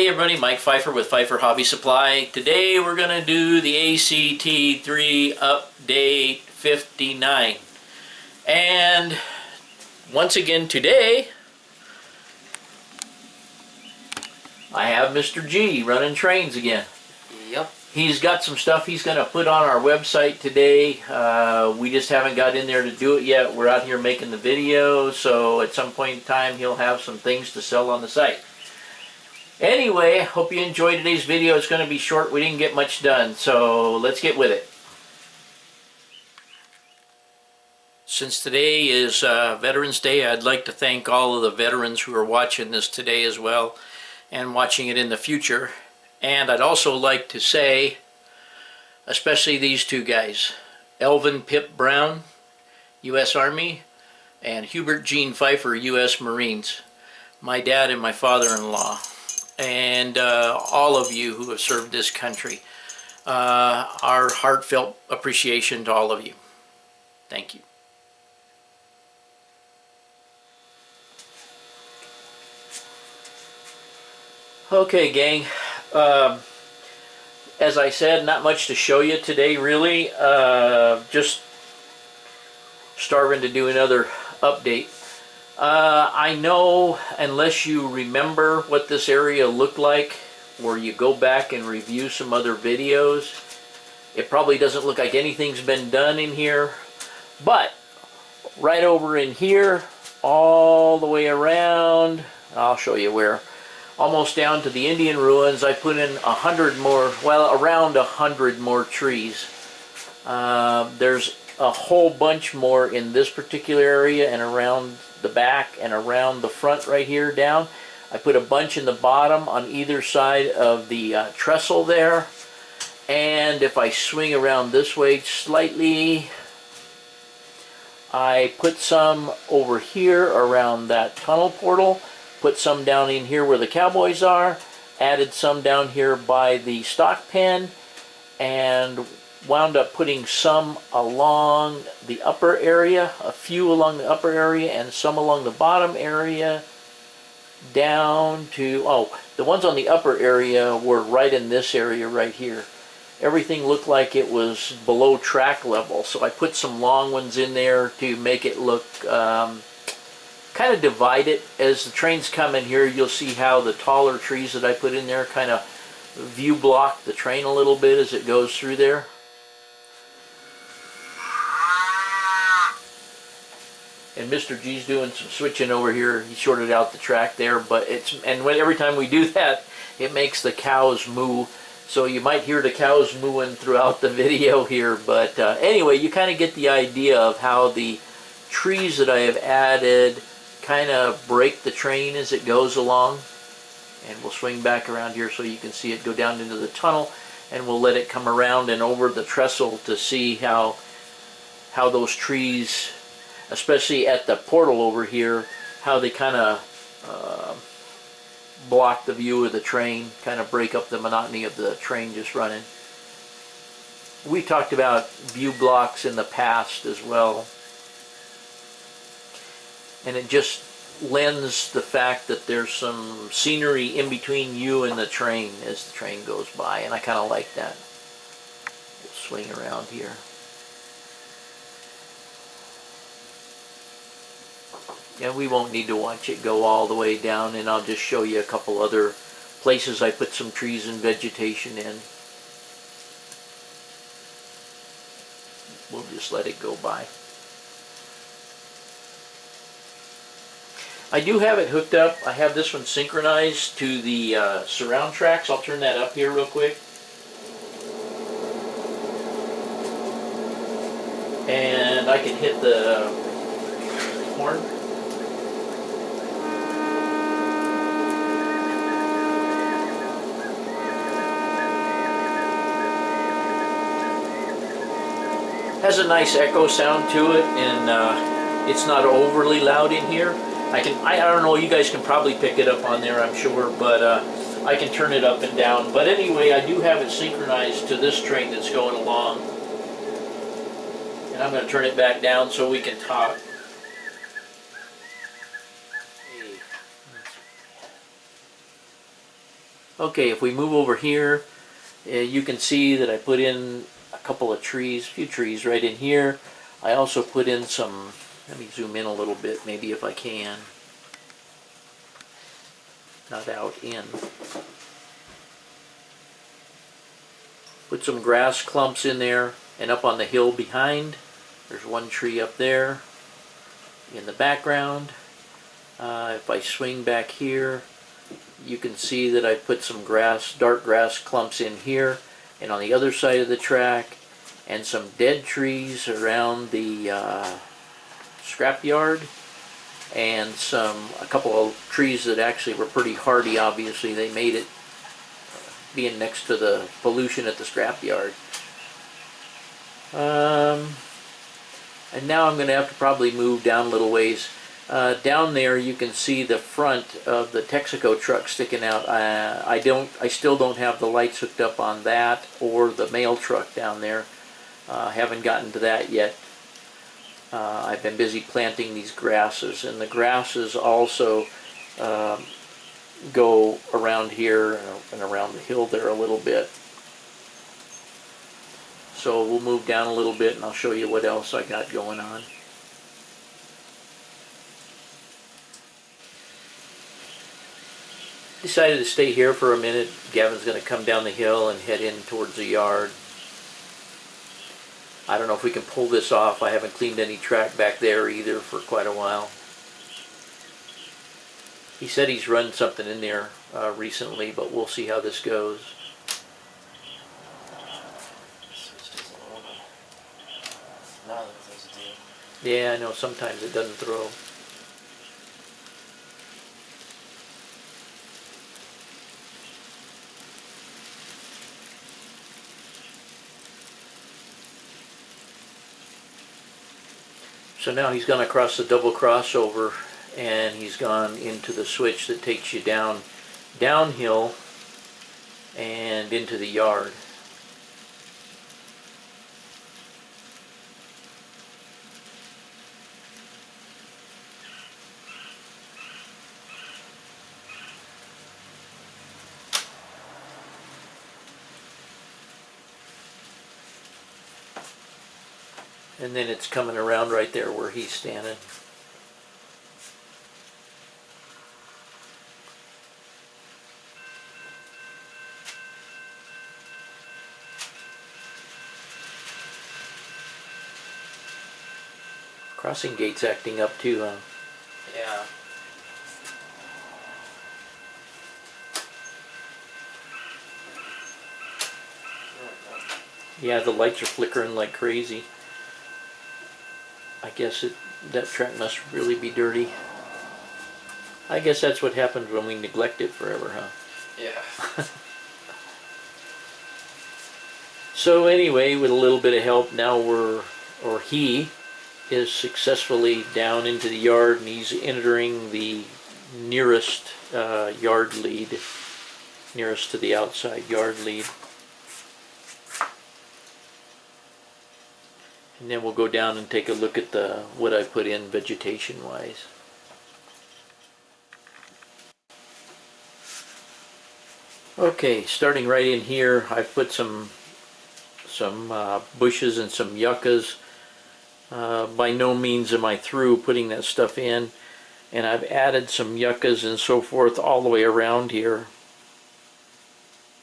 Hey everybody, Mike Pfeiffer with Pfeiffer Hobby Supply. Today we're going to do the ACTRR Update 59. And once again today, I have Mr. G running trains again. Yep. He's got some stuff he's going to put on our website today. We just haven't got in there to do it yet. We're out here making the video, so at some point in time he'll have some things to sell on the site. Anyway, hope you enjoyed today's video. It's going to be short. We didn't get much done, so let's get with it. Since today is Veterans Day, I'd like to thank all of the veterans who are watching this today as well, and watching it in the future. And I'd also like to say, especially these two guys, Elvin Pip Brown, U.S. Army, and Hubert Gene Pfeiffer, U.S. Marines, my dad and my father-in-law, and all of you who have served this country. Our heartfelt appreciation to all of you. Thank you. Okay, gang. As I said, not much to show you today, really. Just starving to do another update. I know, unless you remember what this area looked like, or you go back and review some other videos, it probably doesn't look like anything's been done in here. But right over in here, all the way around, I'll show you where, almost down to the Indian ruins, I put in 100 more, well, around 100 more trees. There's a whole bunch more in this particular area and around the back and around the front right here down. I put a bunch in the bottom on either side of the trestle there. And if I swing around this way slightly, I put some over here around that tunnel portal. Put some down in here where the cowboys are, added some down here by the stock pen, and wound up putting some along the upper area, a few along the upper area and some along the bottom area, down to, oh, the ones on the upper area were right in this area right here. Everything looked like it was below track level, so I put some long ones in there to make it look kind of divide it. As the trains come in here, you'll see how the taller trees that I put in there kind of view block the train a little bit as it goes through there. And Mr. G's doing some switching over here. He shorted out the track there, but every time we do that, it makes the cows moo. So you might hear the cows mooing throughout the video here, but anyway, you kind of get the idea of how the trees that I have added kind of break the train as it goes along. And we'll swing back around here so you can see it go down into the tunnel, and we'll let it come around and over the trestle to see how those trees, especially at the portal over here, how they kind of block the view of the train, kind of break up the monotony of the train just running. We talked about view blocks in the past as well. And it just lends the fact that there's some scenery in between you and the train as the train goes by, and I kind of like that. We'll swing around here. And we won't need to watch it go all the way down, and I'll just show you a couple other places I put some trees and vegetation in. We'll just let it go by. I do have it hooked up. I have this one synchronized to the surround tracks. I'll turn that up here real quick. And I can hit the horn. Has a nice echo sound to it, and it's not overly loud in here. I don't know, you guys can probably pick it up on there, I'm sure, but I can turn it up and down. But anyway, I do have it synchronized to this train that's going along. And I'm going to turn it back down so we can talk. Okay, if we move over here, you can see that I put in a couple of trees, a few trees right in here. I also put in some, let me zoom in a little bit, maybe if I can. Not out, in. Put some grass clumps in there, and up on the hill behind, there's one tree up there in the background. If I swing back here, you can see that I put some grass, dark grass clumps in here and on the other side of the track, and some dead trees around the scrapyard, and a couple of trees that actually were pretty hardy. Obviously they made it, being next to the pollution at the scrapyard. And now I'm going to have to probably move down a little ways. Down there you can see the front of the Texaco truck sticking out. I still don't have the lights hooked up on that or the mail truck down there. Haven't gotten to that yet. I've been busy planting these grasses, and the grasses also go around here and around the hill there a little bit. So we'll move down a little bit and I'll show you what else I got going on. Decided to stay here for a minute. Gavin's going to come down the hill and head in towards the yard. I don't know if we can pull this off. I haven't cleaned any track back there either for quite a while. He said he's run something in there recently, but we'll see how this goes. Yeah, I know sometimes it doesn't throw. So now he's gone across the double crossover and he's gone into the switch that takes you downhill and into the yard. And then it's coming around right there where he's standing. Crossing gate's acting up too, huh? Yeah. Yeah, the lights are flickering like crazy. I guess that track must really be dirty. I guess that's what happens when we neglect it forever, huh? Yeah. So anyway, with a little bit of help, now he is successfully down into the yard, and he's entering the nearest yard lead, nearest to the outside yard lead. And then we'll go down and take a look at what I put in vegetation-wise. Okay, starting right in here, I've put some bushes and some yuccas. By no means am I through putting that stuff in, and I've added some yuccas and so forth all the way around here.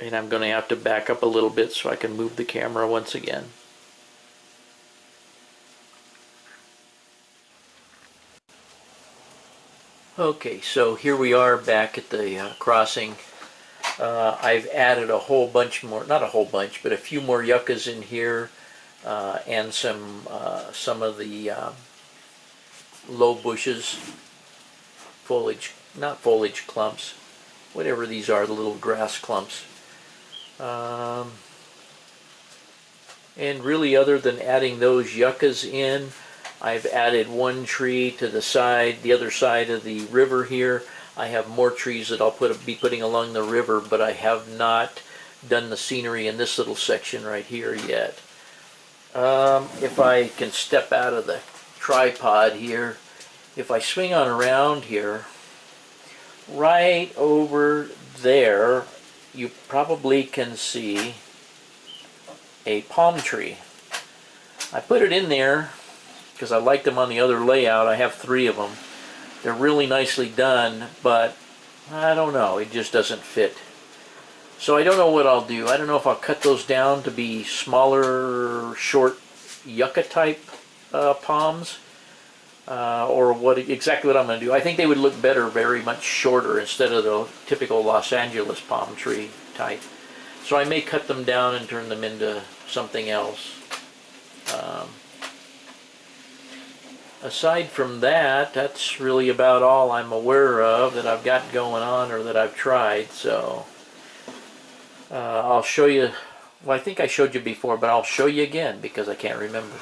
And I'm going to have to back up a little bit so I can move the camera once again. Okay, so here we are back at the crossing. I've added a whole bunch more, not a whole bunch, but a few more yuccas in here, and some of the low bushes, foliage, not foliage clumps, whatever these are, the little grass clumps. And really, other than adding those yuccas in, I've added one tree to the side, the other side of the river here. I have more trees that I'll be putting along the river, but I have not done the scenery in this little section right here yet. If I can step out of the tripod here, if I swing on around here, right over there you probably can see a palm tree. I put it in there because I liked them on the other layout. I have 3 of them. They're really nicely done, but I don't know, it just doesn't fit. So I don't know what I'll do. I don't know if I'll cut those down to be smaller, short yucca type palms, or exactly what I'm going to do. I think they would look better very much shorter instead of the typical Los Angeles palm tree type. So I may cut them down and turn them into something else. Aside from that, that's really about all I'm aware of that I've got going on or that I've tried. So I'll show you. Well, I think I showed you before, but I'll show you again because I can't remember.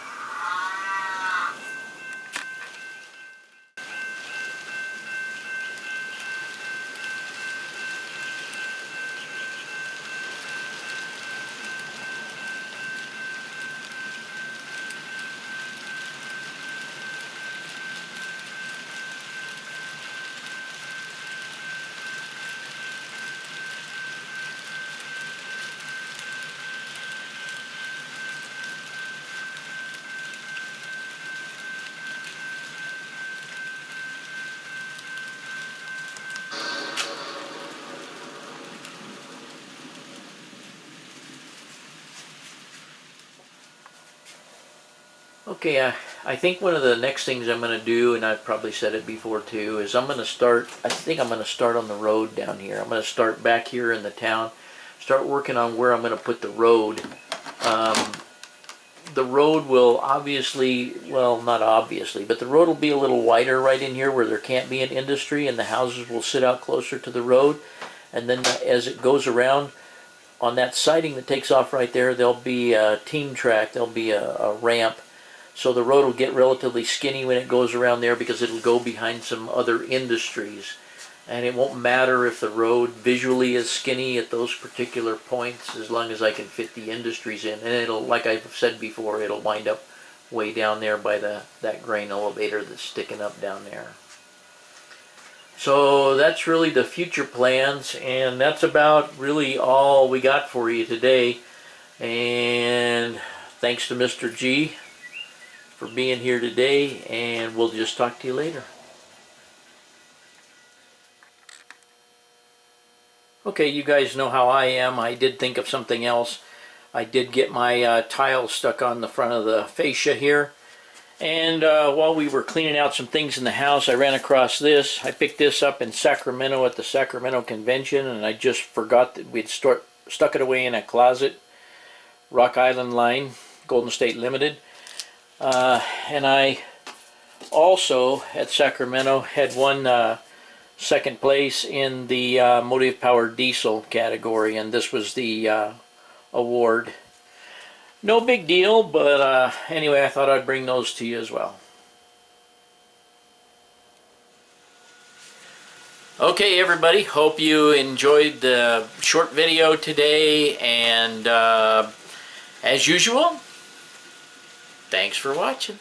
Okay, I think one of the next things I'm going to do, and I've probably said it before too, is I think I'm going to start on the road down here. I'm going to start back here in the town, start working on where I'm going to put the road. The road will obviously, well, not obviously, but the road will be a little wider right in here where there can't be an industry, and the houses will sit out closer to the road. And then as it goes around, on that siding that takes off right there, there'll be a team track, there'll be a ramp. So the road will get relatively skinny when it goes around there because it'll go behind some other industries. And it won't matter if the road visually is skinny at those particular points as long as I can fit the industries in. And it'll, like I've said before, it'll wind up way down there by that grain elevator that's sticking up down there. So that's really the future plans, and that's about really all we got for you today. And thanks to Mr. G for being here today, and we'll just talk to you later. Okay, you guys know how I am. I did think of something else. I did get my tile stuck on the front of the fascia here. And while we were cleaning out some things in the house, I ran across this. I picked this up in Sacramento at the Sacramento Convention, and I just forgot that we'd stuck it away in a closet. Rock Island Line, Golden State Limited. And I also, at Sacramento, had won second place in the motive power diesel category, and this was the award. No big deal, but anyway, I thought I'd bring those to you as well. Okay, everybody, hope you enjoyed the short video today, and as usual, thanks for watching.